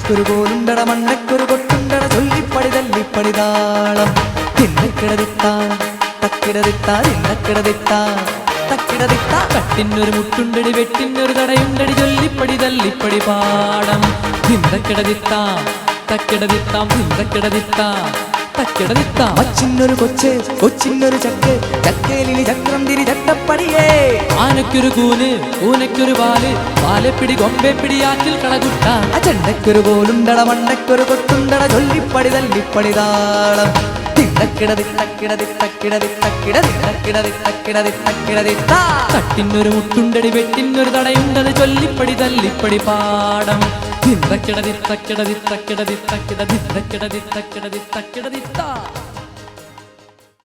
ചെണ്ടക്കൊരു കോലുണ്ടട മണ്ണക്കൊരു കൊട്ടുണ്ടട ചൊല്ലിപ്പടി തല്ലിപ്പടി താളം തിന്നക്കിടതിത്താ തക്കിടതിത്താ തിന്നക്കിടതിത്താ തക്കിടതിത്താ കട്ടിനൊരു മുട്ടുണ്ടടി വെട്ടിനൊരു തടയുണ്ടടി ചൊല്ലിപ്പടി തല്ലിപ്പടി പാടം തിന്നക്കിടതിത്താ തക്കിടതിത്താം തിന്നക്കിടതിത്താ തക്കിടതിത്താ അച്ചിന്നൊരു കൊച്ച് കൊച്ചിന്നൊരു ചക്ക് ചക്കേലിനി ചക്രം തിരി ചട്ടപ്പടിയേ ആനക്കൊരു കൂന് കൂനക്കൊരു വാല് വാലെപ്പിടി കൊമ്പെപ്പിടി ആറ്റിൽ കളകുട്ട ചെണ്ടക്കൊരു കോലുണ്ടട മണ്ടക്കൊരു കൊട്ടുണ്ടട ചൊല്ലിപ്പടി തല്ലിപ്പടി താളം കട്ടിനൊരു മുട്ടുണ്ടടി വെട്ടിനൊരു തടയുണ്ടത് ചൊല്ലിപ്പടി തല്ലിപ്പടി പാടം തിന്നക്കിടതി തക്കിടതി തക്കിടതി തക്കിടതി തക്കിടതി തക്കിടതി തക്കിടതി താ